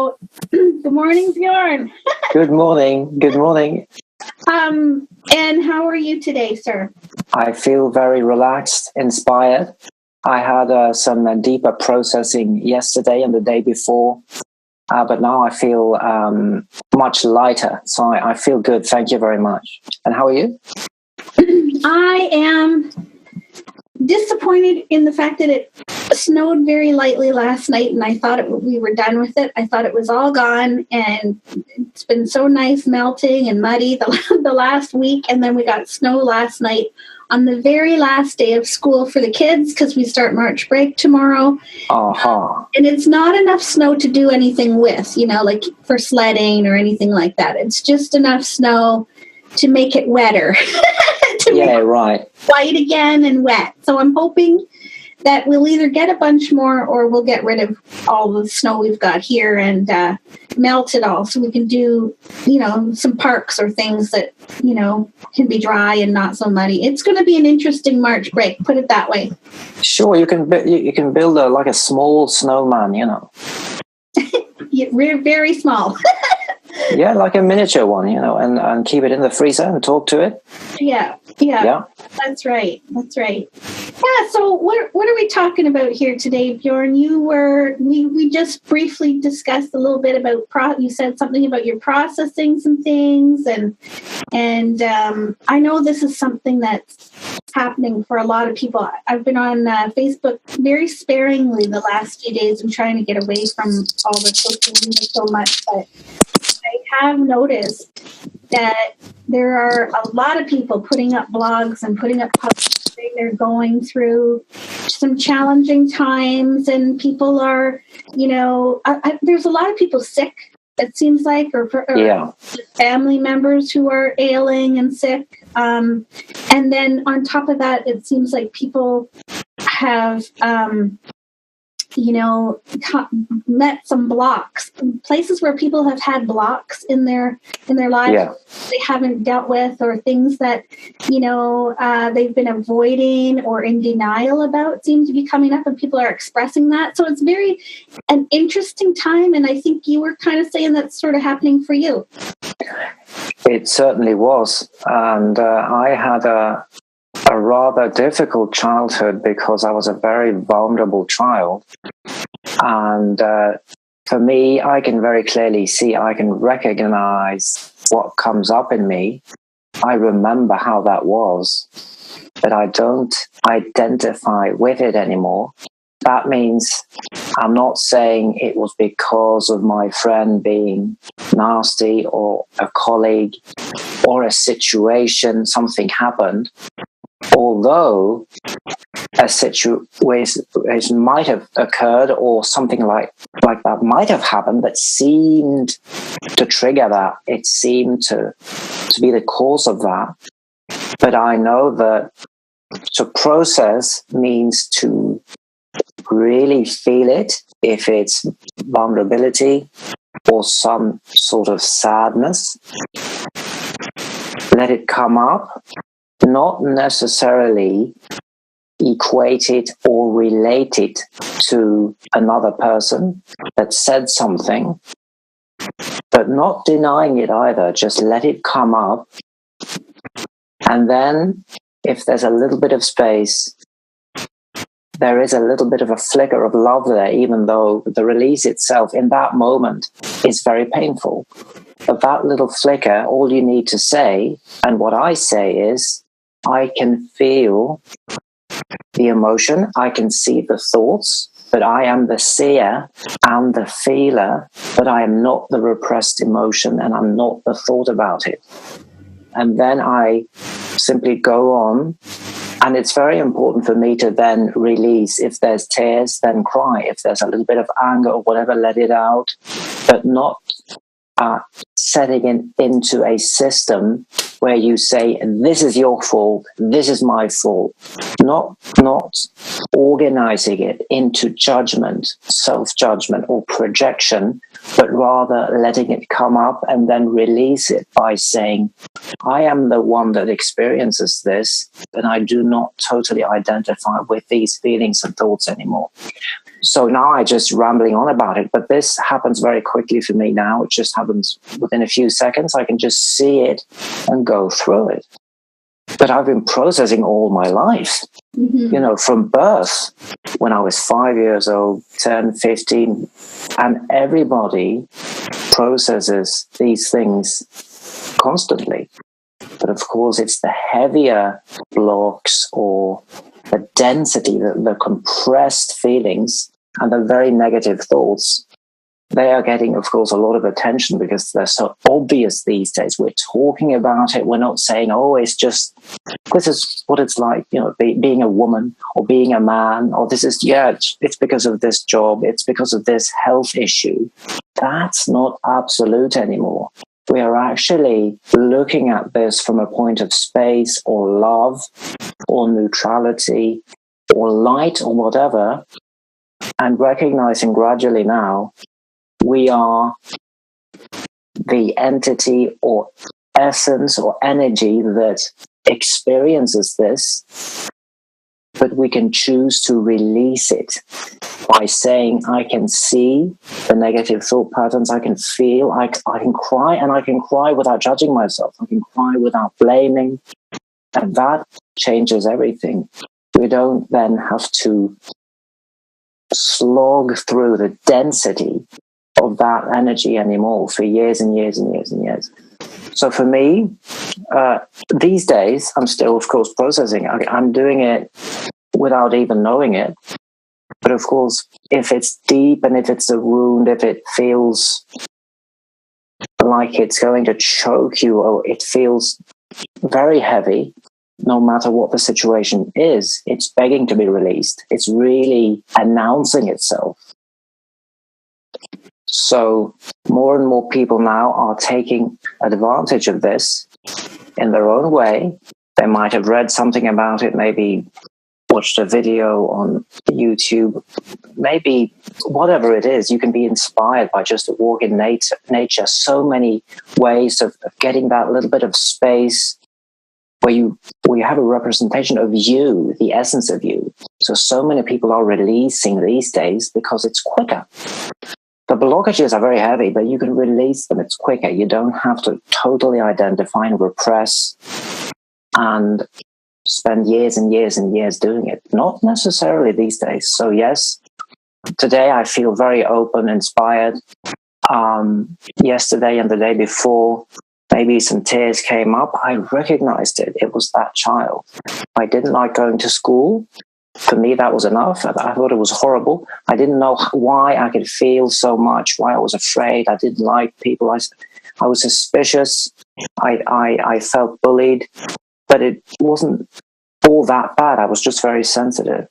So, good morning, Bjorn. Good morning. Good morning. And how are you today, sir? I feel very relaxed, inspired. I had some deeper processing yesterday and the day before, but now I feel much lighter. So I feel good. Thank you very much. And how are you? I am disappointed in the fact that it snowed very lightly last night, and I thought we were done with it. I thought it was all gone, and it's been so nice melting and muddy the last week, and then we got snow last night on the very last day of school for the kids because we start March break tomorrow. And it's not enough snow to do anything with, like for sledding or anything like that. It's just enough snow to make it wetter. Right. White again and wet. So I'm hoping that we'll either get a bunch more or we'll get rid of all the snow we've got here and melt it all so we can do, some parks or things that, can be dry and not so muddy. It's going to be an interesting March break, put it that way. Sure, you can build like a small snowman, Yeah, very small. Yeah, like a miniature one, and keep it in the freezer and talk to it. Yeah. That's right. Yeah. So what are we talking about here today, Bjorn? We just briefly discussed a little bit about you said something about your processing some things, and I know this is something that's happening for a lot of people. I've been on Facebook very sparingly the last few days. I'm trying to get away from all the social media so much, but I have noticed that there are a lot of people putting up blogs and putting up posts saying they're going through some challenging times, and people are, there's a lot of people sick, it seems like, or family members who are ailing and sick. And then on top of that, it seems like people have met some blocks, places where people have had blocks in their lives they haven't dealt with, or things that they've been avoiding or in denial about seem to be coming up, and people are expressing that. So it's an interesting time, and I think you were kind of saying that's sort of happening for you. It certainly was, and I had a rather difficult childhood because I was a very vulnerable child. And for me, I can very clearly I can recognize what comes up in me. I remember how that was, but I don't identify with it anymore. That means I'm not saying it was because of my friend being nasty or a colleague or a situation, something happened. Although a situation might have occurred or something like that might have happened that seemed to trigger that, it seemed to be the cause of that. But I know that to process means to really feel it, if it's vulnerability or some sort of sadness. Let it come up. Not necessarily equate it or relate it to another person that said something, but not denying it either. Just let it come up. And then if there's a little bit of space, there is a little bit of a flicker of love there, even though the release itself in that moment is very painful. But that little flicker, all you need to say, and what I say is, I can feel the emotion, I can see the thoughts, but I am the seer and the feeler, but I am not the repressed emotion and I'm not the thought about it. And then I simply go on, and it's very important for me to then release. If there's tears, then cry. If there's a little bit of anger or whatever, let it out, but not setting it into a system where you say, this is your fault, this is my fault. Not organizing it into judgment, self-judgment or projection, but rather letting it come up and then release it by saying, I am the one that experiences this, but I do not totally identify with these feelings and thoughts anymore. So now I just rambling on about it, but this happens very quickly for me now. It just happens within a few seconds. I can just see it and go through it. But I've been processing all my life, from birth, when I was 5 years old, 10, 15, and everybody processes these things constantly. But of course, it's the heavier blocks or the density, the compressed feelings and the very negative thoughts. They are getting, of course, a lot of attention because they're so obvious these days. We're talking about it. We're not saying, oh, it's just, this is what it's like, being a woman or being a man, or this is, it's because of this job. It's because of this health issue. That's not absolute anymore. We are actually looking at this from a point of space or love or neutrality or light or whatever, and recognizing gradually now we are the entity or essence or energy that experiences this, but we can choose to release it by saying, I can see the negative thought patterns, I can feel, I can cry, and I can cry without judging myself. I can cry without blaming, and that changes everything. We don't then have to slog through the density of that energy anymore for years and years and years and years. So for me, these days, I'm still, of course, processing. I'm doing it without even knowing it. But of course, if it's deep and if it's a wound, if it feels like it's going to choke you or it feels very heavy, no matter what the situation is, it's begging to be released. It's really announcing itself. So more and more people now are taking advantage of this in their own way. They might have read something about it, maybe watched a video on YouTube, maybe whatever it is. You can be inspired by just a walk in nature. So many ways of getting that little bit of space where you have a representation of you, the essence of you. So many people are releasing these days because it's quicker. The blockages are very heavy, but you can release them. It's quicker. You don't have to totally identify and repress and spend years and years and years doing it. Not necessarily these days. So yes, today I feel very open, inspired. Yesterday and the day before, maybe some tears came up. I recognized it. It was that child. I didn't like going to school. For me, that was enough. I thought it was horrible. I didn't know why I could feel so much, why I was afraid. I didn't like people. I was suspicious. I felt bullied, but it wasn't all that bad. I was just very sensitive.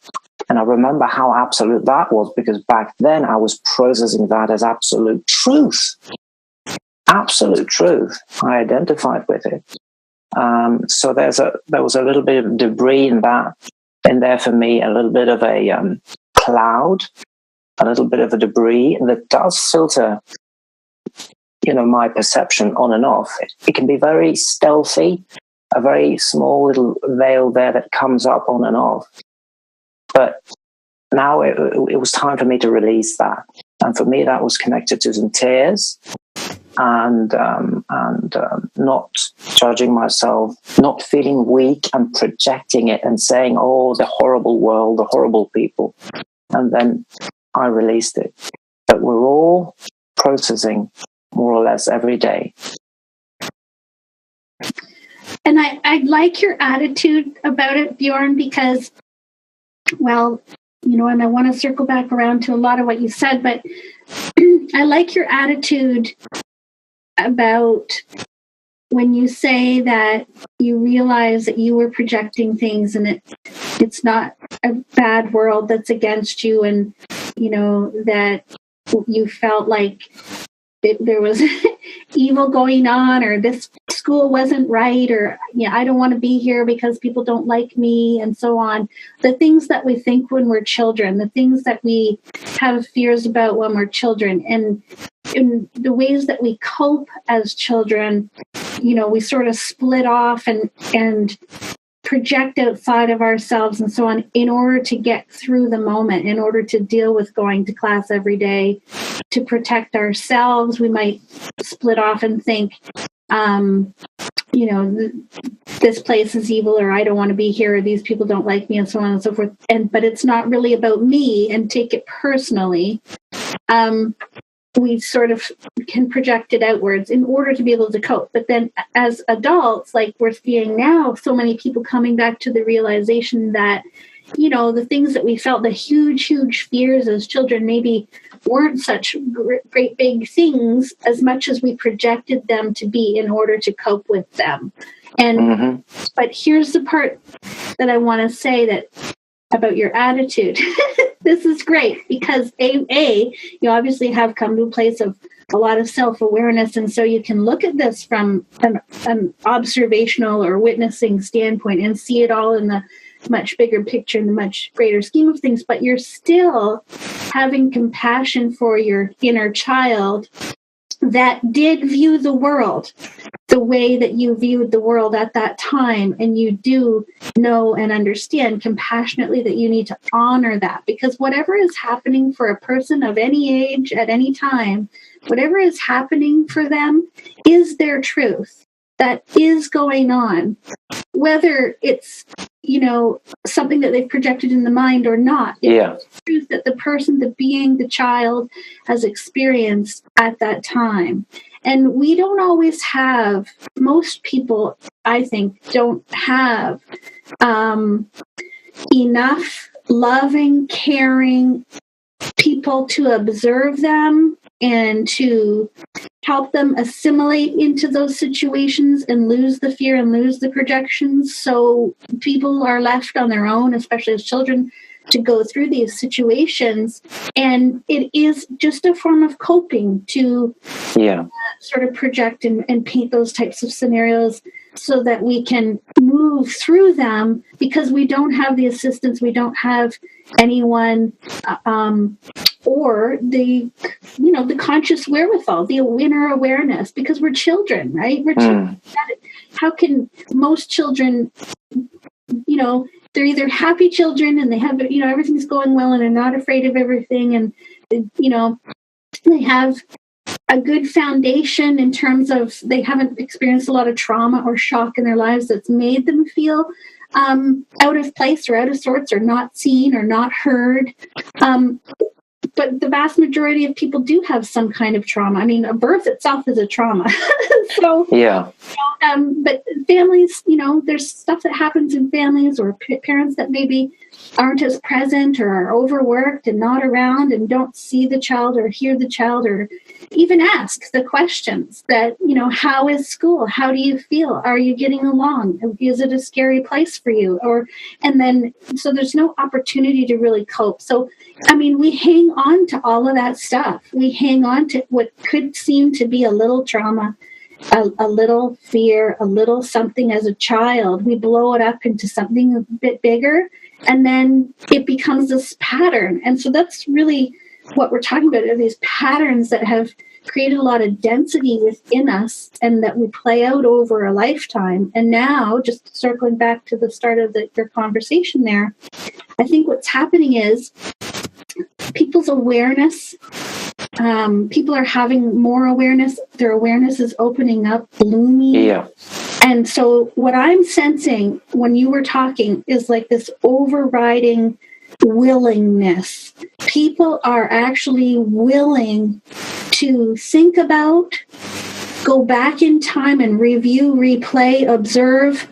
And I remember how absolute that was, because back then I was processing that as absolute truth. Absolute truth. I identified with it. So there was a little bit of debris in there for me, a little bit of a cloud, a little bit of a debris that does filter, my perception on and off. It can be very stealthy, a very small little veil there that comes up on and off. But now it was time for me to release that. And for me, that was connected to some tears and not judging myself, not feeling weak and projecting it and saying, oh, the horrible world, the horrible people. And then I released it. But we're all processing more or less every day. And I like your attitude about it, Bjorn, because, well, and I want to circle back around to a lot of what you said, but I like your attitude about when you say that you realize that you were projecting things and it's not a bad world that's against you, and that you felt like there was evil going on, or this school wasn't right, or I don't want to be here because people don't like me, and so on. The things that we think when we're children, the things that we have fears about when we're children, and in the ways that we cope as children, we sort of split off and project outside of ourselves and so on in order to get through the moment, in order to deal with going to class every day, to protect ourselves. We might split off and think, this place is evil, or I don't want to be here, or these people don't like me, and so on and so forth. But it's not really about me, and take it personally. We sort of can project it outwards in order to be able to cope. But then as adults, like we're seeing now, so many people coming back to the realization that, the things that we felt, the huge, huge fears as children, maybe weren't such great big things as much as we projected them to be in order to cope with them. And but here's the part that I want to say that about your attitude. This is great because you obviously have come to a place of a lot of self-awareness, and so you can look at this from an observational or witnessing standpoint and see it all in the much bigger picture, in the much greater scheme of things, but you're still having compassion for your inner child that did view the world the way that you viewed the world at that time. And you do know and understand compassionately that you need to honor that, because whatever is happening for a person of any age at any time, whatever is happening for them is their truth. That is going on, whether it's, something that they've projected in the mind or not. It's the truth that the person, the being, the child has experienced at that time. And we don't always have, most people, I think, don't have enough loving, caring people to observe them and to help them assimilate into those situations and lose the fear and lose the projections. So people are left on their own, especially as children, to go through these situations. And it is just a form of coping to sort of project and paint those types of scenarios so that we can move through them, because we don't have the assistance, we don't have anyone or the conscious wherewithal, the inner awareness, because we're children, right? We're children. How can most children, they're either happy children and they have, everything's going well and they're not afraid of everything, and, they have a good foundation in terms of they haven't experienced a lot of trauma or shock in their lives that's made them feel out of place or out of sorts or not seen or not heard. But the vast majority of people do have some kind of trauma. I mean, a birth itself is a trauma. But families, there's stuff that happens in families, or parents that maybe aren't as present or are overworked and not around and don't see the child or hear the child or even ask the questions that, how is school? How do you feel? Are you getting along? Is it a scary place for you? So there's no opportunity to really cope. So, we hang on to all of that stuff. We hang on to what could seem to be a little trauma, a little fear, a little something as a child. We blow it up into something a bit bigger, and then it becomes this pattern. And so that's really what we're talking about, are these patterns that have created a lot of density within us and that we play out over a lifetime. And now, just circling back to the start of your conversation there, I think what's happening is people's awareness, people are having more awareness. Their awareness is opening up, blooming. Yeah. And so what I'm sensing when you were talking is like this overriding willingness. People are actually willing to think about, go back in time and review, replay, observe,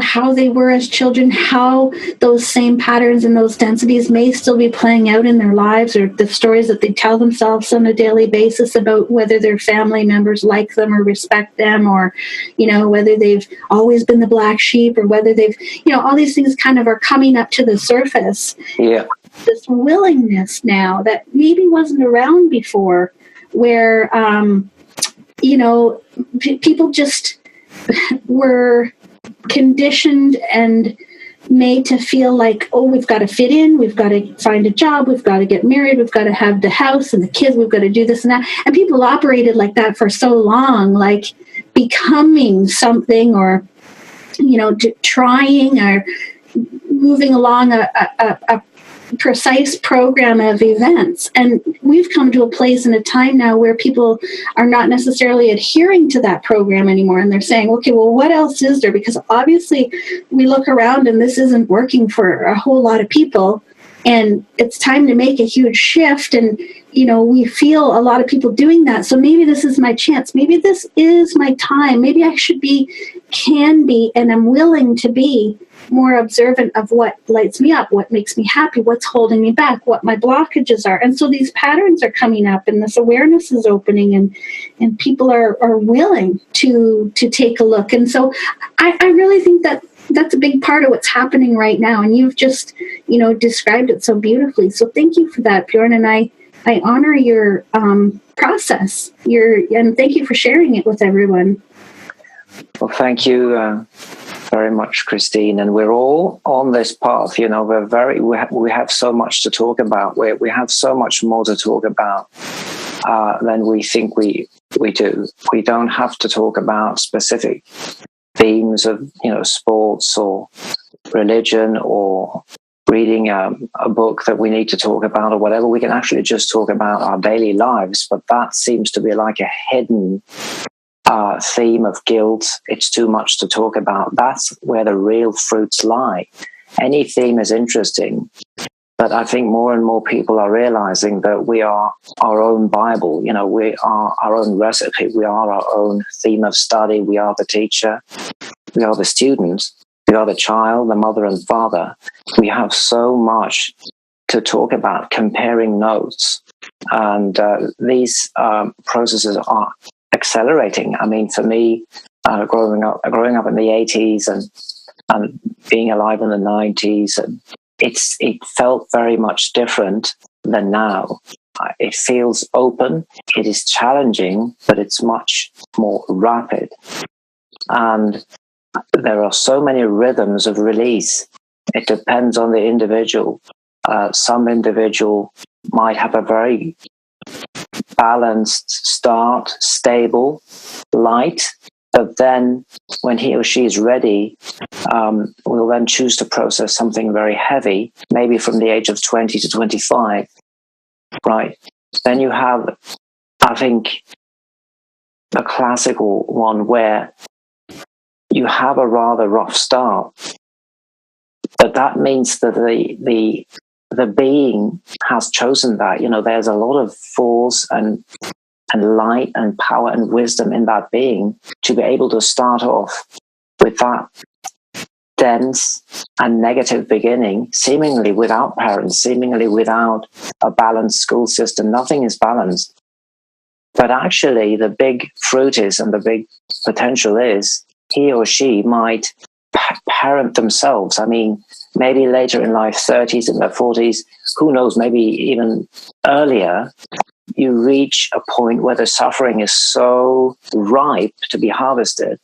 how they were as children, how those same patterns and those densities may still be playing out in their lives, or the stories that they tell themselves on a daily basis about whether their family members like them or respect them, or, whether they've always been the black sheep, or whether they've, all these things kind of are coming up to the surface. Yeah. This willingness now that maybe wasn't around before, where, people just were conditioned and made to feel like, oh, we've got to fit in, we've got to find a job, we've got to get married, we've got to have the house and the kids, we've got to do this and that. And people operated like that for so long, like becoming something or trying or moving along a precise program of events. And we've come to a place in a time now where people are not necessarily adhering to that program anymore. And they're saying, okay, well, what else is there? Because obviously we look around and this isn't working for a whole lot of people. And it's time to make a huge shift. And, we feel a lot of people doing that. So maybe this is my chance. Maybe this is my time. Maybe I can be, and I'm willing to be more observant of what lights me up, what makes me happy, what's holding me back, what my blockages are. And so these patterns are coming up and this awareness is opening and people are willing to take a look. And so I really think that that's a big part of what's happening right now. And you've just, described it so beautifully. So thank you for that, Bjorn. And I honor your process. And thank you for sharing it with everyone. Well, thank you very much, Christine. And we're all on this path. We have so much to talk about. We have so much more to talk about than we think we do. We don't have to talk about specific themes of sports or religion or reading a book that we need to talk about or whatever. We can actually just talk about our daily lives, but that seems to be like a hidden theme of guilt. It's too much to talk about. That's where the real fruits lie. Any theme is interesting, but I think more and more people are realizing that we are our own Bible. We are our own recipe. We are our own theme of study. We are the teacher. We are the student. We are the child, the mother and father. We have so much to talk about, comparing notes. And these processes are accelerating. I mean, for me, growing up in the 80s and being alive in the 90s, and it felt very much different than now. It feels open. It is challenging, but it's much more rapid. And there are so many rhythms of release. It depends on the individual. Some individual might have a very balanced start, stable, light, but then when he or she is ready, will then choose to process something very heavy, maybe from the age of 20 to 25, right? Then you have, I think, a classical one where you have a rather rough start, but that means that the being has chosen that. There's a lot of force and light and power and wisdom in that being to be able to start off with that dense and negative beginning, seemingly without parents, seemingly without a balanced school system. Nothing is balanced. But actually, the big fruit is, and the big potential is, he or she might parent themselves. I mean, maybe later in life, 30s, in their 40s, who knows, maybe even earlier, you reach a point where the suffering is so ripe to be harvested,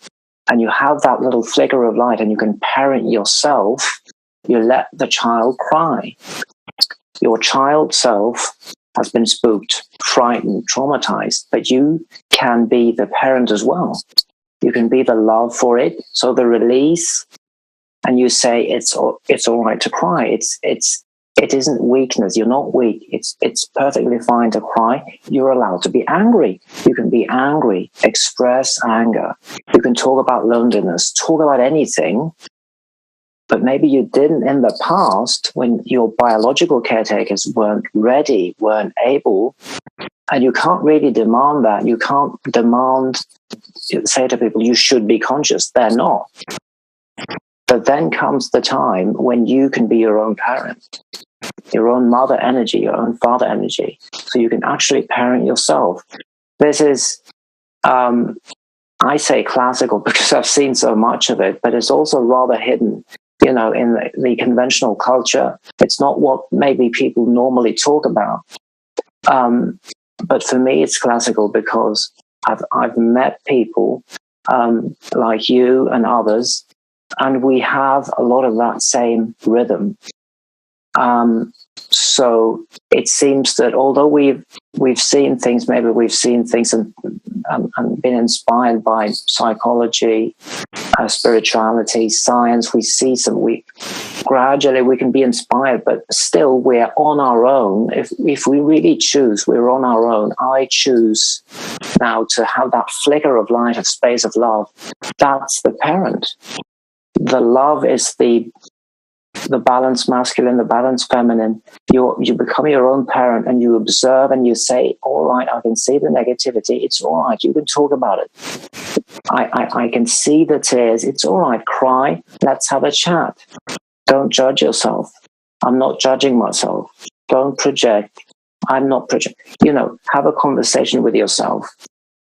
and you have that little flicker of light and you can parent yourself. You let the child cry. Your child self has been spooked, frightened, traumatized, but you can be the parent as well. You can be the love for it. So the release, and you say it's all right to cry. It isn't weakness. You're not weak. It's perfectly fine to cry. You're allowed to be angry. You can be angry, express anger. You can talk about loneliness, talk about anything. But maybe you didn't in the past when your biological caretakers weren't ready, weren't able. And you can't really demand that. You can't say to people, you should be conscious. They're not. But then comes the time when you can be your own parent, your own mother energy, your own father energy. So you can actually parent yourself. This is, I say classical because I've seen so much of it, but it's also rather hidden. In the conventional culture, it's not what maybe people normally talk about. But for me, it's classical because I've met people like you and others, and we have a lot of that same rhythm. So it seems that although we've seen things, maybe we've seen things and and been inspired by psychology, spirituality, science. We gradually we can be inspired, but still we're on our own. If we really choose, we're on our own. I choose now to have that flicker of light, of space, of love. That's the parent. The love is the balanced masculine, the balanced feminine. You become your own parent, and you observe and you say, all right, I can see the negativity. It's all right. You can talk about it. I can see the tears. It's all right. Cry. Let's have a chat. Don't judge yourself. I'm not judging myself. Don't project. I'm not projecting. Have a conversation with yourself.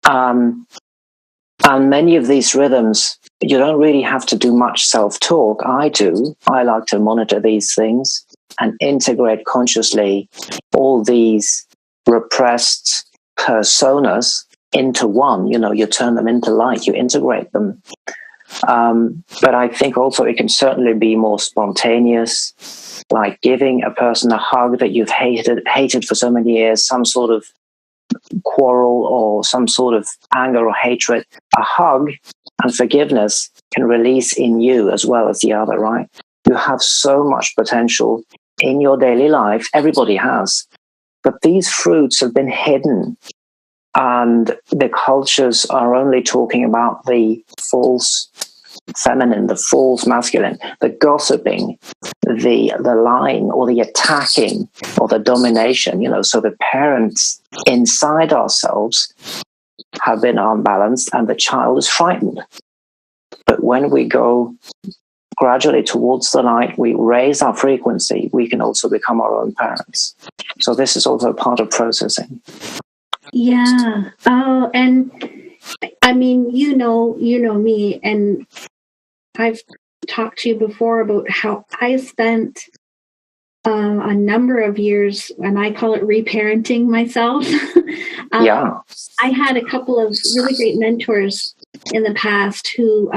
And many of these rhythms, you don't really have to do much self-talk. I do. I like to monitor these things and integrate consciously all these repressed personas into one. You turn them into light, you integrate them. But I think also it can certainly be more spontaneous, like giving a person a hug that you've hated for so many years, some sort of quarrel or some sort of anger or hatred. A hug and forgiveness can release in you as well as the other, right? You have so much potential in your daily life. Everybody has. But these fruits have been hidden, and the cultures are only talking about the false feminine, the false masculine, the gossiping, the lying, or the attacking, or the domination. So the parents inside ourselves have been unbalanced, and the child is frightened. But when we go gradually towards the light, we raise our frequency, we can also become our own parents. So this is also part of processing. Yeah. Oh, and I mean, you know me, and I've talked to you before about how I spent a number of years, and I call it reparenting myself. Yeah. I had a couple of really great mentors in the past who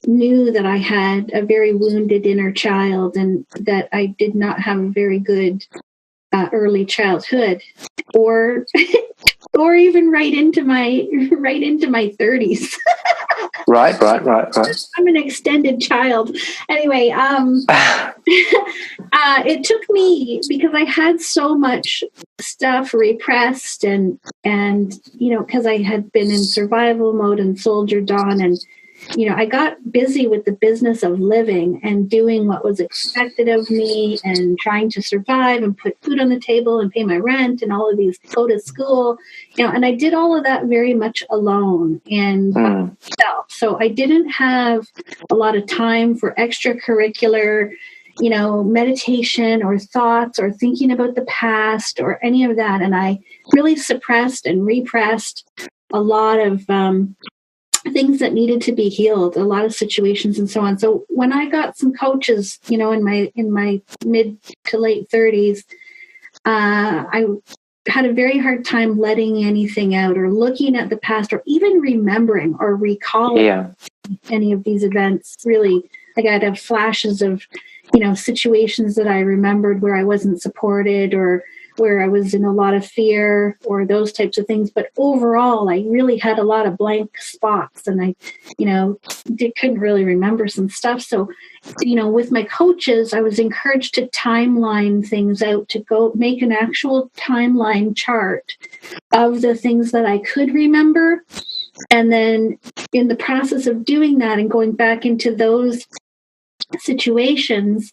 knew that I had a very wounded inner child, and that I did not have a very good early childhood, or even right into my 30s. Right. I'm an extended child. Anyway, it took me, because I had so much stuff repressed, and because I had been in survival mode and soldiered on, and I got busy with the business of living and doing what was expected of me, and trying to survive and put food on the table and pay my rent and all of these, go to school, and I did all of that very much alone and myself. So I didn't have a lot of time for extracurricular, meditation or thoughts or thinking about the past or any of that. And I really suppressed and repressed a lot of things that needed to be healed, a lot of situations and so on. So when I got some coaches, in my mid to late 30s, I had a very hard time letting anything out or looking at the past or even remembering or recalling any of these events. Really, like I'd have flashes of, situations that I remembered where I wasn't supported or where I was in a lot of fear or those types of things. But overall, I really had a lot of blank spots, and I, couldn't really remember some stuff. So, with my coaches, I was encouraged to timeline things out, to go make an actual timeline chart of the things that I could remember. And then in the process of doing that and going back into those situations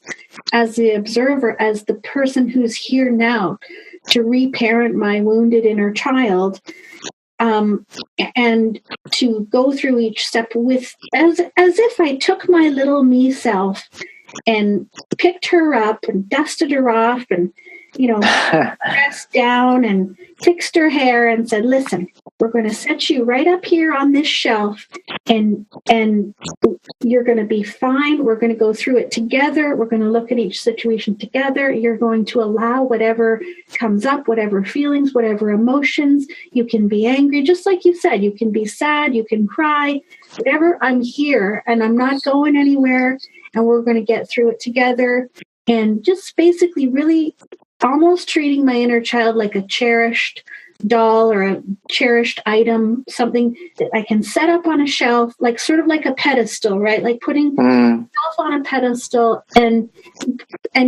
as the observer, as the person who's here now to reparent my wounded inner child, and to go through each step with as if I took my little me self and picked her up and dusted her off and pressed down and fixed her hair and said, listen, we're going to set you right up here on this shelf, and you're going to be fine. We're going to go through it together. We're going to look at each situation together. You're going to allow whatever comes up, whatever feelings, whatever emotions. You can be angry, just like you said. You can be sad. You can cry. Whatever. I'm here, and I'm not going anywhere, and we're going to get through it together. And just basically really almost treating my inner child like a cherished, doll or a cherished item, something that I can set up on a shelf, like sort of like a pedestal, right? Like putting myself on a pedestal and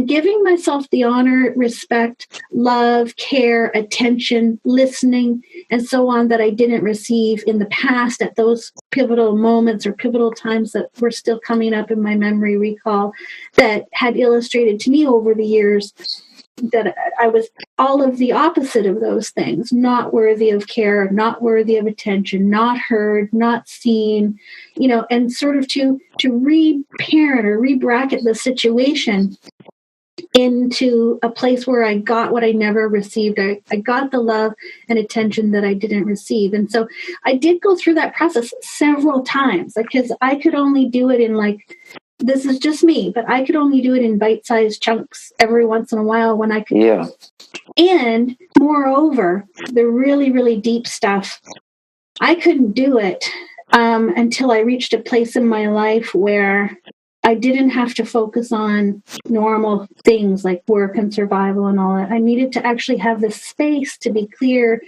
giving myself the honor, respect, love, care, attention, listening, and so on that I didn't receive in the past at those pivotal moments or pivotal times that were still coming up in my memory recall that had illustrated to me over the years that I was all of the opposite of those things, not worthy of care, not worthy of attention, not heard, not seen, and sort of to reparent or rebracket the situation into a place where I got what I never received. I got the love and attention that I didn't receive. And so I did go through that process several times because I could only do it in this is just me, but I could only do it in bite-sized chunks every once in a while when I could. Yeah. And moreover, the really, really deep stuff, I couldn't do it until I reached a place in my life where I didn't have to focus on normal things like work and survival and all that. I needed to actually have the space to be clear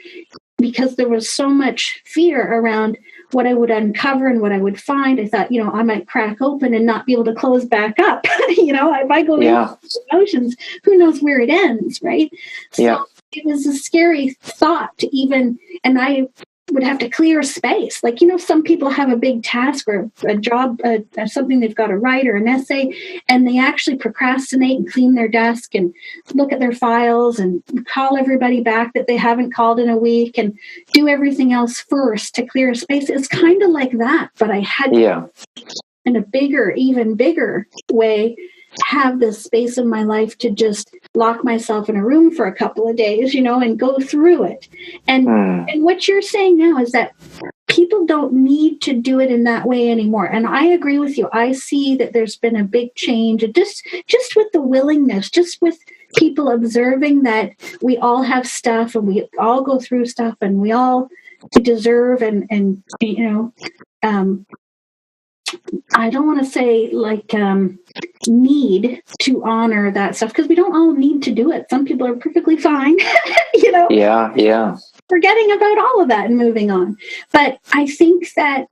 because there was so much fear around what I would uncover and what I would find. I thought, I might crack open and not be able to close back up. If I go into emotions, who knows where it ends, right? So it was a scary thought to even, and I would have to clear space. Some people have a big task or a job, something they've got to write or an essay, and they actually procrastinate and clean their desk and look at their files and call everybody back that they haven't called in a week and do everything else first to clear a space. It's kind of like that, but I had to, in a bigger, even bigger way, have this space in my life to just lock myself in a room for a couple of days, and go through it. And what you're saying now is that people don't need to do it in that way anymore. And I agree with you. I see that there's been a big change, just with the willingness, just with people observing that we all have stuff and we all go through stuff and we all deserve and I don't want to say need to honor that stuff because we don't all need to do it. Some people are perfectly fine, Yeah. forgetting about all of that and moving on. But I think that,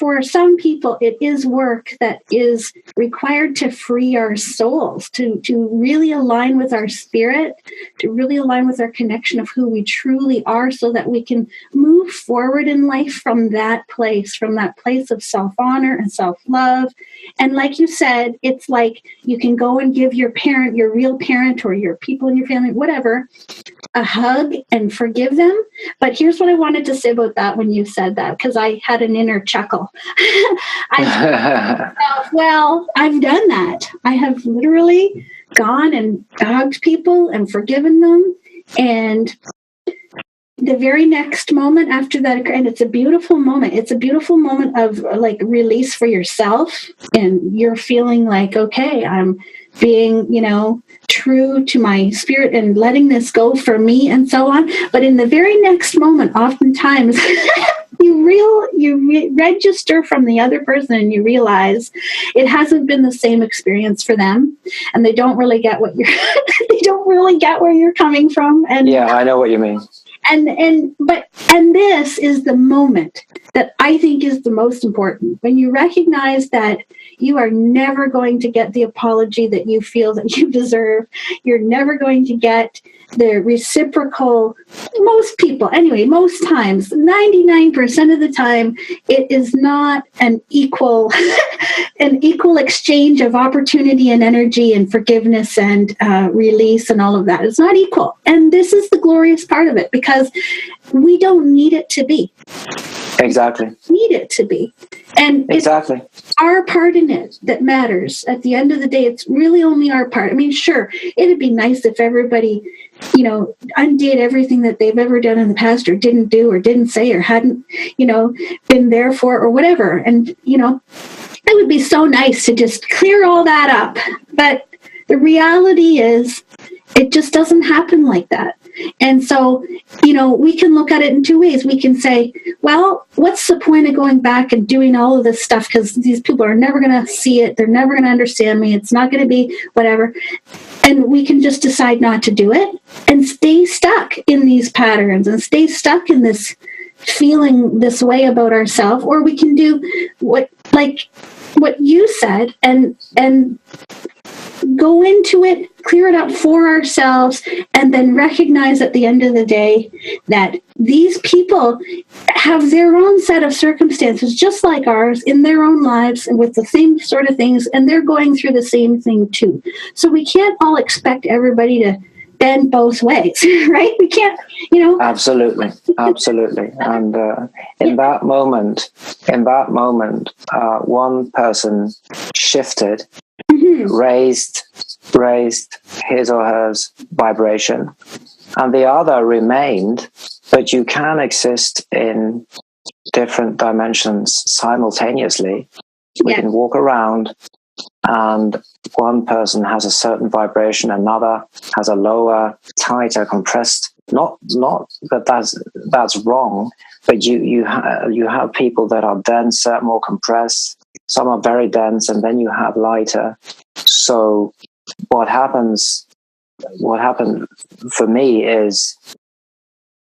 for some people, it is work that is required to free our souls, to really align with our spirit, to really align with our connection of who we truly are so that we can move forward in life from that place of self-honor and self-love. And like you said, it's like you can go and give your parent, your real parent or your people in your family, whatever, a hug and forgive them. But here's what I wanted to say about that when you said that, because I had an inner chuckle. Well, I've done that. I have literally gone and hugged people and forgiven them. And the very next moment after that, and it's a beautiful moment. It's a beautiful moment of release for yourself. And you're feeling like, okay, I'm being, true to my spirit and letting this go for me and so on. But in the very next moment, oftentimes you register from the other person and you realize it hasn't been the same experience for them, and they don't really get what you're they don't really get where you're coming from. And I know what you mean. And this is the moment that I think is the most important. When you recognize that you are never going to get the apology that you feel that you deserve, you're never going to get the reciprocal, most times, 99% of the time, it is not an equal exchange of opportunity and energy and forgiveness and release and all of that. It's not equal. And this is the glorious part of it, because we don't need it to be. Exactly. Need it to be. And exactly. It's our part in it that matters. At the end of the day, it's really only our part. I mean, sure, it'd be nice if everybody, undid everything that they've ever done in the past or didn't do or didn't say or hadn't, been there for or whatever. And, it would be so nice to just clear all that up. But the reality is it just doesn't happen like that. And so, we can look at it in two ways. We can say, well, what's the point of going back and doing all of this stuff? Because these people are never going to see it. They're never going to understand me. It's not going to be whatever. and we can just decide not to do it and stay stuck in these patterns and stay stuck in this feeling this way about ourselves, or we can do what you said and go into it, clear it up for ourselves, and then recognize at the end of the day that these people have their own set of circumstances, just like ours, in their own lives and with the same sort of things, and they're going through the same thing too. So we can't all expect everybody to bend both ways, right? We can't, Absolutely. And in that moment, one person shifted, raised his or her vibration, and the other remained. But you can exist in different dimensions simultaneously. We can walk around, and one person has a certain vibration, another has a lower, tighter, compressed. Not that that's wrong, but you have people that are denser, more compressed. Some are very dense, and then you have lighter. So what happened for me is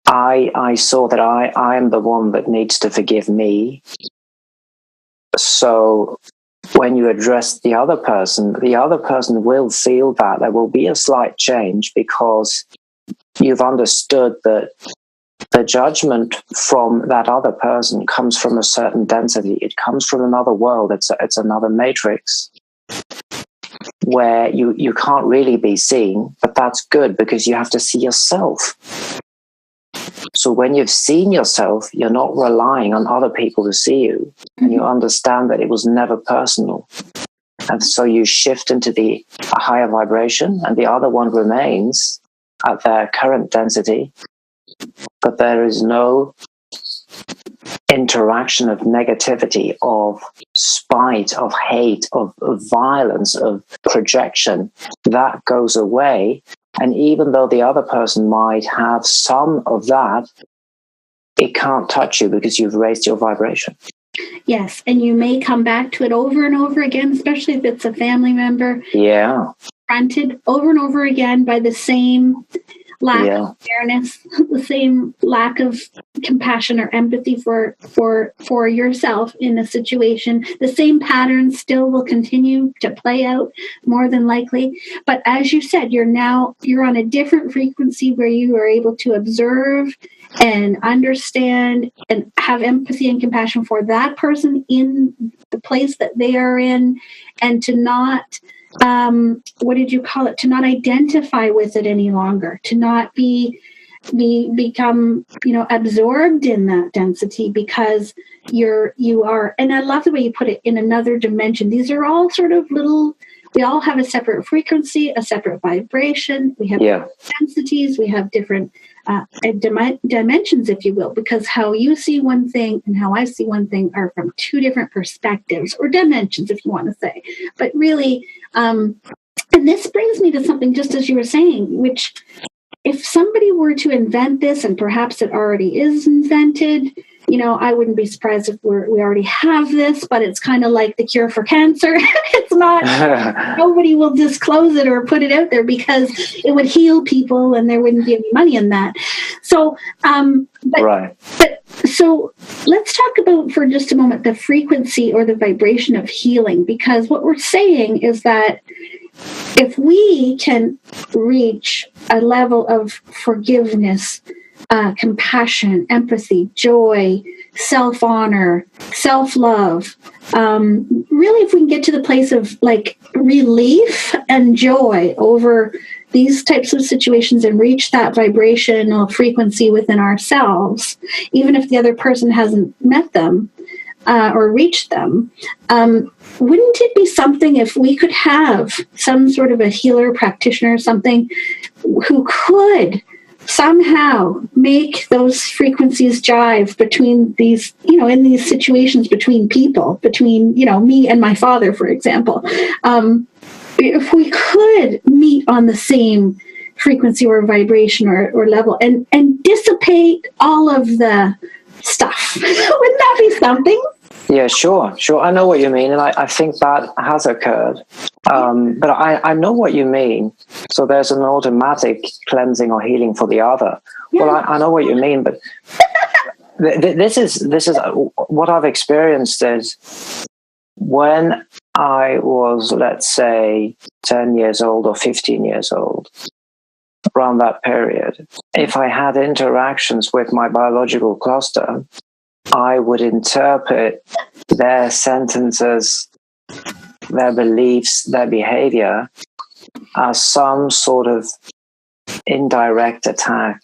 I saw that I am the one that needs to forgive me. So when you address the other person will feel that there will be a slight change, because you've understood that the judgment from that other person comes from a certain density. It comes from another world. It's another matrix where you can't really be seen, but that's good because you have to see yourself. So when you've seen yourself, you're not relying on other people to see you, and you understand that it was never personal. And so you shift into a higher vibration, and the other one remains at their current density, but there is no interaction of negativity, of spite, of hate, of violence, of projection. That goes away. And even though the other person might have some of that, it can't touch you because you've raised your vibration. Yes, and you may come back to it over and over again, especially if it's a family member. Yeah. Confronted over and over again by the same lack of awareness, the same lack of compassion or empathy for yourself in a situation. The same patterns still will continue to play out, more than likely. But as you said, you're on a different frequency where you are able to observe and understand and have empathy and compassion for that person in the place that they are in, and to not what did you call it? To not identify with it any longer, to not become absorbed in that density, because you are. And I love the way you put it, in another dimension. These are all sort of little. We all have a separate frequency, a separate vibration. We have different densities. We have different dimensions, if you will, because how you see one thing and how I see one thing are from two different perspectives, or dimensions, if you want to say. But really, and this brings me to something, just as you were saying, which, if somebody were to invent this, and perhaps it already is invented, I wouldn't be surprised if we already have this, but it's kind of like the cure for cancer. It's not, nobody will disclose it or put it out there because it would heal people and there wouldn't be any money in that. So, so let's talk about, for just a moment, the frequency or the vibration of healing, because what we're saying is that if we can reach a level of forgiveness, compassion, empathy, joy, self-honor, self-love, really, if we can get to the place of like relief and joy over these types of situations and reach that vibrational frequency within ourselves, even if the other person hasn't met them or reached them, wouldn't it be something if we could have some sort of a healer, practitioner, something who could somehow make those frequencies jive between these, in these situations between people, between, me and my father, for example. If we could meet on the same frequency or vibration or level and dissipate all of the stuff, wouldn't that be something? Yeah, sure. I know what you mean, and I think that has occurred. But I know what you mean. So there's an automatic cleansing or healing for the other. Yeah. Well, I know what you mean, but this is what I've experienced is when I was, let's say, 10 years old or 15 years old, around that period, if I had interactions with my biological cluster, I would interpret their sentences, their beliefs, their behavior as some sort of indirect attack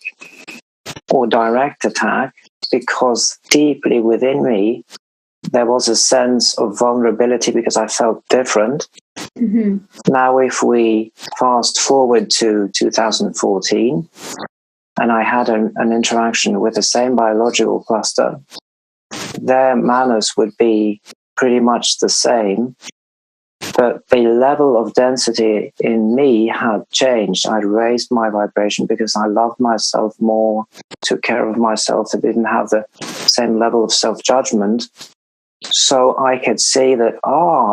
or direct attack, because deeply within me, there was a sense of vulnerability because I felt different. Mm-hmm. Now, if we fast forward to 2014, and I had an interaction with the same biological cluster, their manners would be pretty much the same, but the level of density in me had changed. I'd raised my vibration because I loved myself more, took care of myself. I didn't have the same level of self-judgment. So I could see that,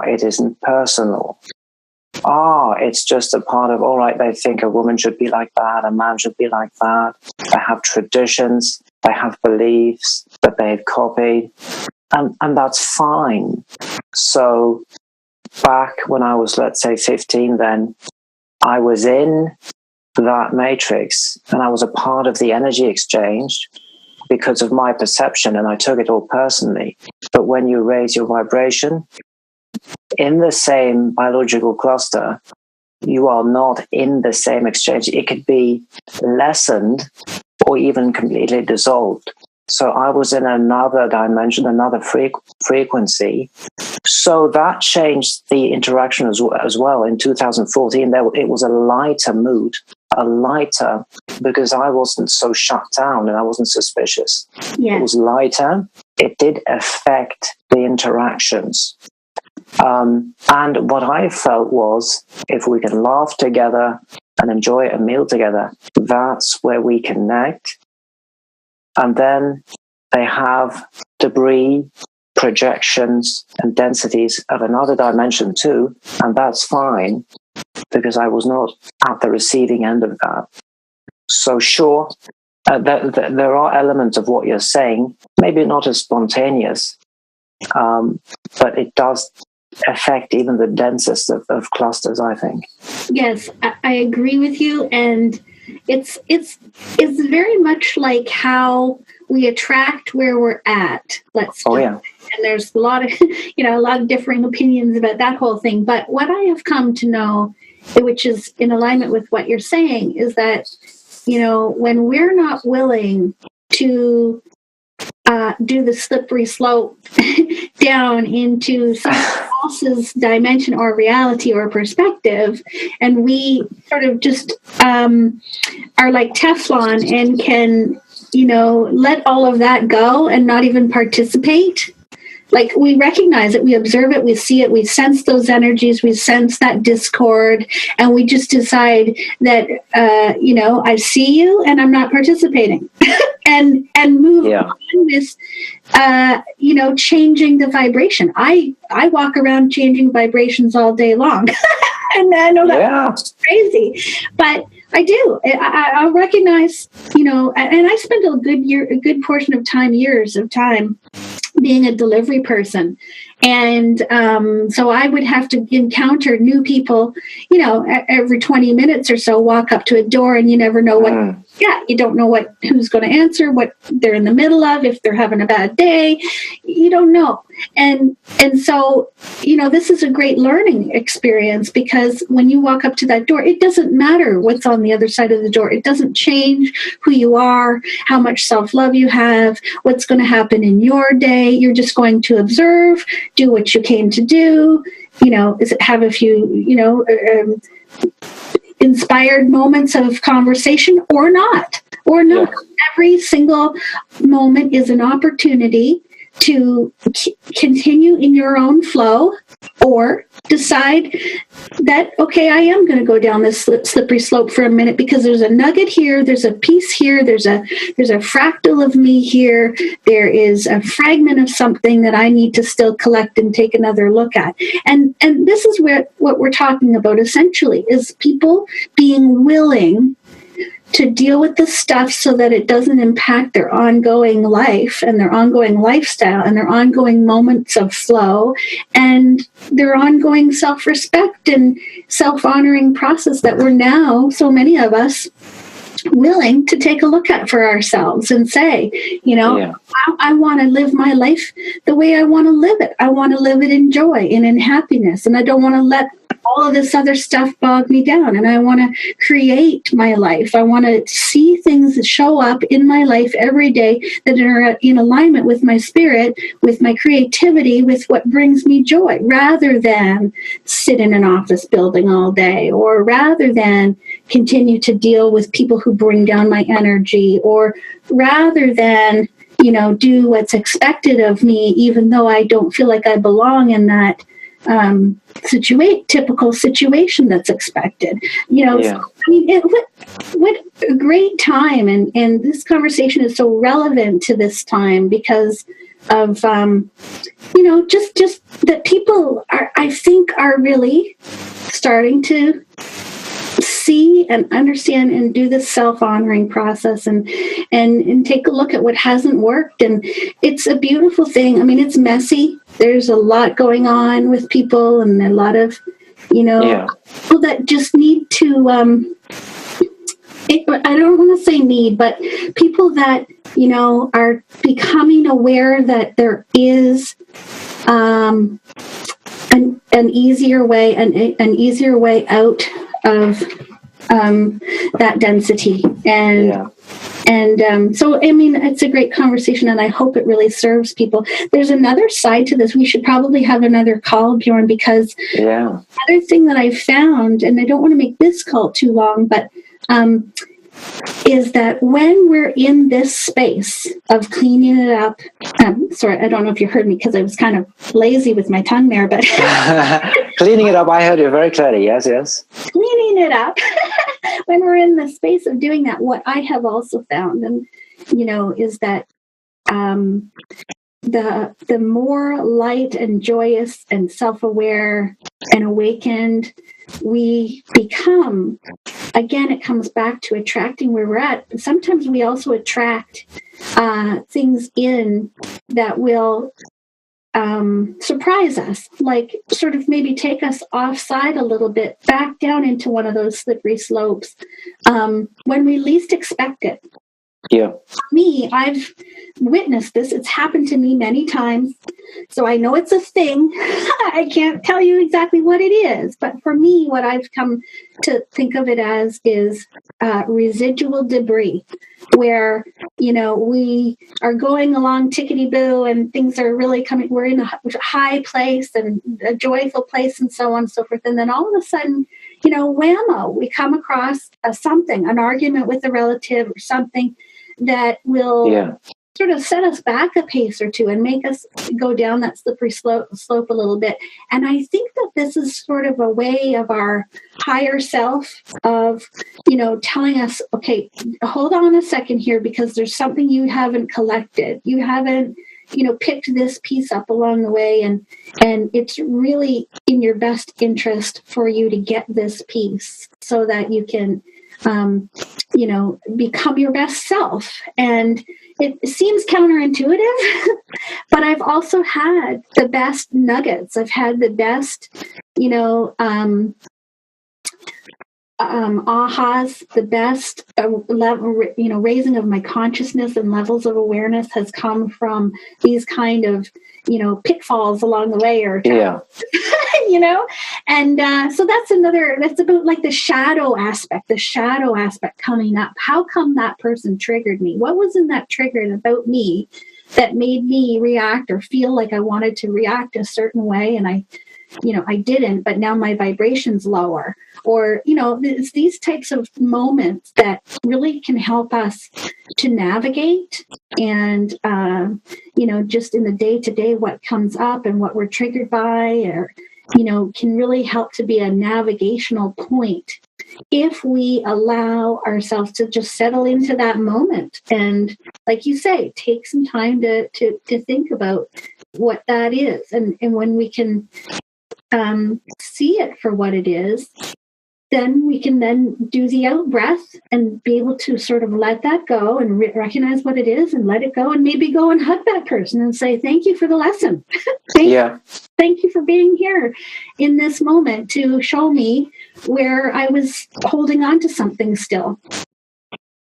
it isn't personal. It's just a part of, all right, they think a woman should be like that, a man should be like that. They have traditions, they have beliefs that they've copied, and that's fine. So back when I was, let's say, 15 then, I was in that matrix and I was a part of the energy exchange because of my perception, and I took it all personally. But when you raise your vibration in the same biological cluster, you are not in the same exchange. It could be lessened or even completely dissolved. So I was in another dimension, another frequency. So that changed the interaction as well. In 2014, it was a lighter mood, because I wasn't so shut down and I wasn't suspicious. Yeah. It was lighter. It did affect the interactions. And what I felt was, if we can laugh together and enjoy a meal together, that's where we connect. And then they have debris, projections, and densities of another dimension too. And that's fine, because I was not at the receiving end of that. So sure, there are elements of what you're saying, maybe not as spontaneous, but it does affect even the densest of clusters, I think. Yes, I agree with you. And it's very much like how we attract where we're at. And there's a lot of differing opinions about that whole thing. But what I have come to know, which is in alignment with what you're saying, is that, when we're not willing to do the slippery slope down into someone else's dimension or reality or perspective, and we sort of just are like Teflon and can, let all of that go and not even participate. Like, we recognize it, we observe it, we see it, we sense those energies, we sense that discord, and we just decide that, I see you and I'm not participating. and move on with, changing the vibration. I walk around changing vibrations all day long. And I know that's crazy, but I do. I recognize, and I spent a good portion of time, years of time, being a delivery person. And so I would have to encounter new people, every 20 minutes or so, walk up to a door, and you never know you don't know who's going to answer, what they're in the middle of, if they're having a bad day, you don't know. And so, this is a great learning experience, because when you walk up to that door, it doesn't matter what's on the other side of the door. It doesn't change who you are, how much self-love you have, what's going to happen in your day. You're just going to observe, do what you came to do, have a few, inspired moments of conversation or not. Yeah. Every single moment is an opportunity to continue in your own flow, or decide that, okay, I am going to go down this slippery slope for a minute because there's a nugget here, there's a piece here, there's a fractal of me here, there is a fragment of something that I need to still collect and take another look at. And this is what we're talking about essentially, is people being willing to deal with the stuff so that it doesn't impact their ongoing life and their ongoing lifestyle and their ongoing moments of flow and their ongoing self-respect and self-honoring process that we're now, so many of us, willing to take a look at for ourselves and say, I want to live my life the way I want to live it. I want to live it in joy and in happiness, and I don't want to let all of this other stuff bog me down, and I want to create my life. I want to see things that show up in my life every day that are in alignment with my spirit, with my creativity, with what brings me joy, rather than sit in an office building all day, or rather than continue to deal with people who bring down my energy, or rather than, do what's expected of me, even though I don't feel like I belong in that typical situation that's expected. So, what a great time, and this conversation is so relevant to this time because of just that people I think are really starting to see and understand and do this self-honoring process and take a look at what hasn't worked. And it's a beautiful thing. I mean, it's messy. There's a lot going on with people, and a lot of, people that just need to, I don't want to say need, but people that, are becoming aware that there is an easier way, an easier way out of that density. So, I mean, it's a great conversation, and I hope it really serves people. There's another side to this. We should probably have another call, Bjorn, because the other thing that I found, and I don't want to make this call too long, but is that when we're in this space of cleaning it up, sorry, I don't know if you heard me because I was kind of lazy with my tongue there, but cleaning it up, I heard you very clearly. Yes. Cleaning it up. When we're in the space of doing that, what I have also found, and is that the more light and joyous and self-aware and awakened we become, again, it comes back to attracting where we're at. Sometimes we also attract things in that will surprise us, like sort of maybe take us offside a little bit, back down into one of those slippery slopes when we least expect it. Yeah. For me, I've witnessed this. It's happened to me many times. So I know it's a thing. I can't tell you exactly what it is. But for me, what I've come to think of it as is residual debris, where, we are going along tickety-boo and things are really coming. We're in a high place and a joyful place and so on and so forth. And then all of a sudden, whammo, we come across something, an argument with a relative or something that will sort of set us back a pace or two and make us go down that slippery slope a little bit. And I think that this is sort of a way of our higher self of, telling us, okay, hold on a second here, because there's something you haven't collected. You haven't, picked this piece up along the way. And it's really in your best interest for you to get this piece so that you can, become your best self. And it seems counterintuitive, but I've also had the best nuggets. I've had the best, ahas, the best level, raising of my consciousness and levels of awareness has come from these kind of, pitfalls along the way, or and so that's about like the shadow aspect coming up. How come that person triggered me? What was in that trigger about me that made me react or feel like I wanted to react a certain way? And I I didn't, but now my vibration's lower. Or, it's these types of moments that really can help us to navigate and, just in the day to day, what comes up and what we're triggered by, or, can really help to be a navigational point if we allow ourselves to just settle into that moment. And like you say, take some time to think about what that is. And when we can see it for what it is, then we can then do the out breath and be able to sort of let that go and recognize what it is and let it go, and maybe go and hug that person and say, thank you for the lesson. Thank you for being here in this moment to show me where I was holding on to something still.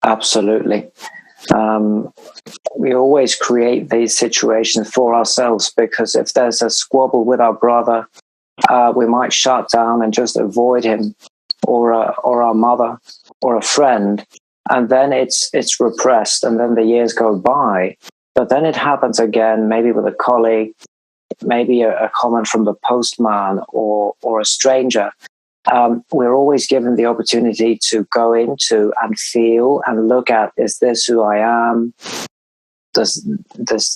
Absolutely. We always create these situations for ourselves, because if there's a squabble with our brother, we might shut down and just avoid him, or our mother, or a friend, and then it's repressed, and then the years go by. But then it happens again, maybe with a colleague, maybe a comment from the postman or a stranger. We're always given the opportunity to go into and feel and look at, is this who I am? Does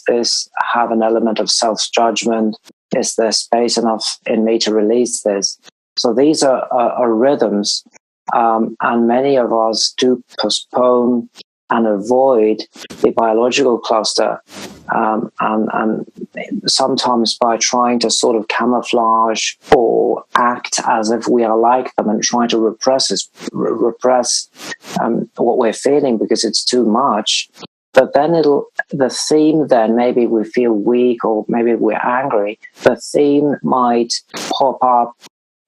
this have an element of self-judgment? Is there space enough in me to release this? So these are rhythms, and many of us do postpone and avoid the biological cluster, and sometimes by trying to sort of camouflage or act as if we are like them and trying to repress what we're feeling because it's too much. But then the theme then, maybe we feel weak or maybe we're angry, the theme might pop up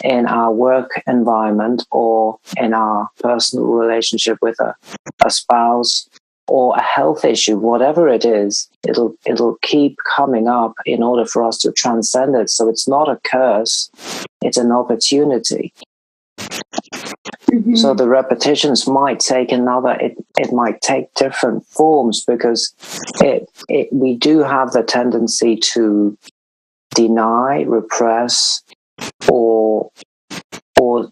in our work environment or in our personal relationship with a spouse or a health issue, whatever it is, it'll keep coming up in order for us to transcend it. So it's not a curse, it's an opportunity. Mm-hmm. So the repetitions might take it might take different forms, because we do have the tendency to deny, repress, or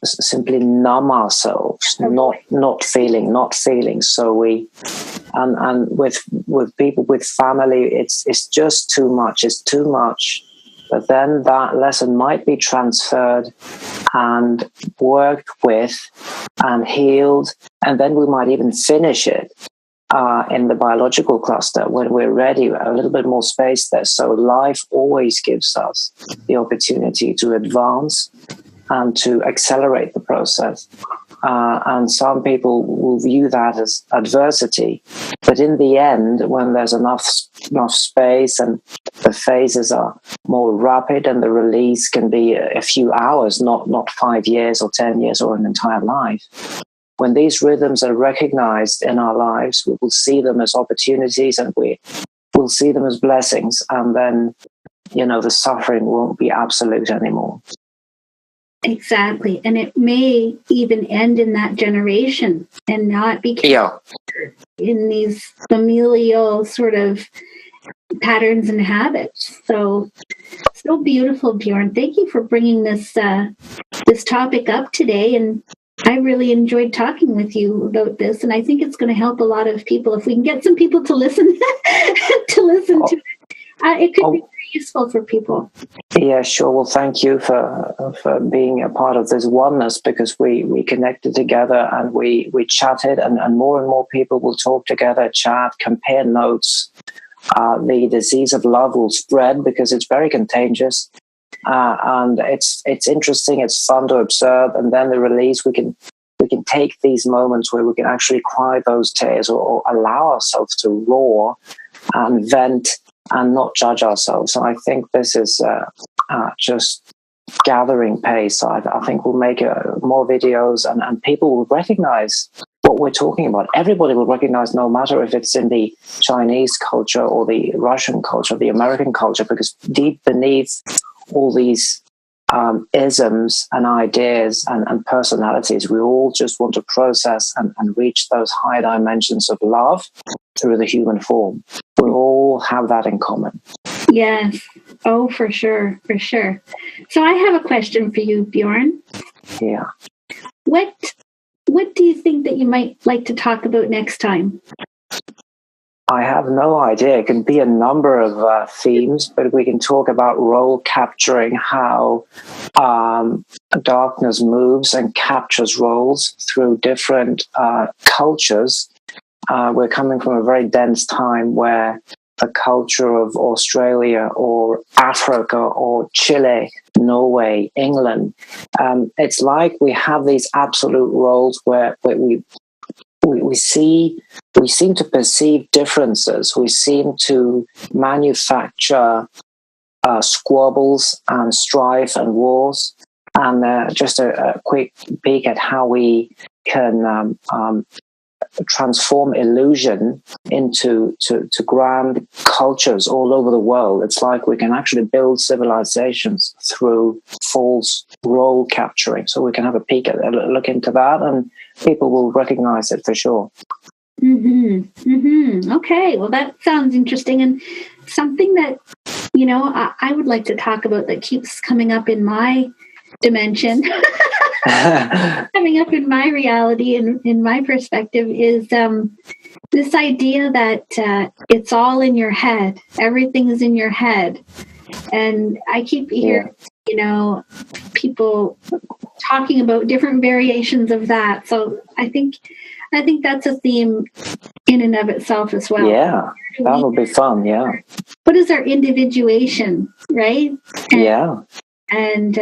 simply numb ourselves, not feeling. So we and with people, with family, it's just too much. It's too much. But then that lesson might be transferred and worked with and healed, and then we might even finish it in the biological cluster when we're ready, a little bit more space there. So life always gives us the opportunity to advance and to accelerate the process. And some people will view that as adversity. But in the end, when there's enough space and the phases are more rapid and the release can be a few hours, not 5 years or 10 years or an entire life. When these rhythms are recognized in our lives, we will see them as opportunities, and we will see them as blessings. And then, the suffering won't be absolute anymore. Exactly. And it may even end in that generation and not be in these familial sort of patterns and habits. So beautiful, Bjorn. Thank you for bringing this topic up today. And I really enjoyed talking with you about this. And I think it's going to help a lot of people. If we can get some people to listen to it, it could be very useful for people. Yeah, sure. Well, thank you for being a part of this oneness, because we connected together and we chatted, and more people will talk together, chat, compare notes. The disease of love will spread because it's very contagious, and it's interesting. It's fun to observe, and then the release. We can take these moments where we can actually cry those tears, or allow ourselves to roar and vent and not judge ourselves. And I think this is just gathering pace. I think we'll make more videos, and people will recognize what we're talking about. Everybody will recognize, no matter if it's in the Chinese culture or the Russian culture, the American culture, because deep beneath all these isms and ideas and personalities, we all just want to process and reach those higher dimensions of love through the human form. We all have that in common. Yes, Oh, for sure, for sure. So I have a question for you, Bjorn. Yeah. What do you think that you might like to talk about next time? I have no idea. It can be a number of themes, but we can talk about role capturing, how darkness moves and captures roles through different cultures. We're coming from a very dense time where the culture of Australia or Africa or Chile, Norway, England, it's like we have these absolute roles where we seem to perceive differences. We seem to manufacture squabbles and strife and wars. And just a quick peek at how we can transform illusion into to grand cultures all over the world. It's like we can actually build civilizations through false role capturing. So we can have a look into that, and people will recognize it for sure. Okay, well, that sounds interesting, and something that I would like to talk about that keeps coming up in my dimension. Coming up in my reality and in my perspective is this idea that it's all in your head. Everything is in your head. And I keep hearing, people talking about different variations of that. So I think that's a theme in and of itself as well. Yeah, that would be fun. Yeah. What is our individuation, right? And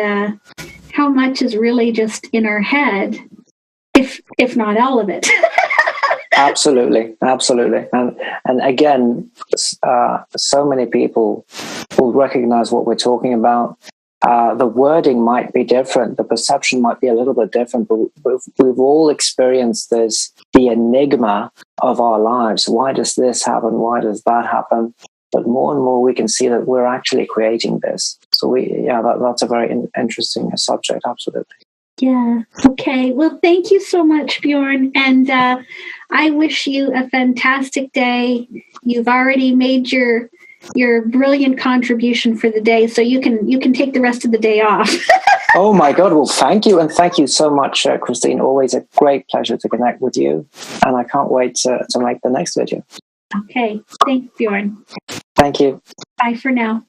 how much is really just in our head, if not all of it. Absolutely. And again, so many people will recognize what we're talking about. The wording might be different, the perception might be a little bit different, but we've all experienced the enigma of our lives. Why does this happen? Why does that happen? But more and more we can see that we're actually creating this. So that's a very interesting subject, absolutely. Yeah. Okay. Well, thank you so much, Bjorn. And I wish you a fantastic day. You've already made your brilliant contribution for the day, so you can take the rest of the day off. Oh my God. Well, thank you. And thank you so much, Christine. Always a great pleasure to connect with you. And I can't wait to make the next video. Okay. Thanks, Bjorn. Thank you. Bye for now.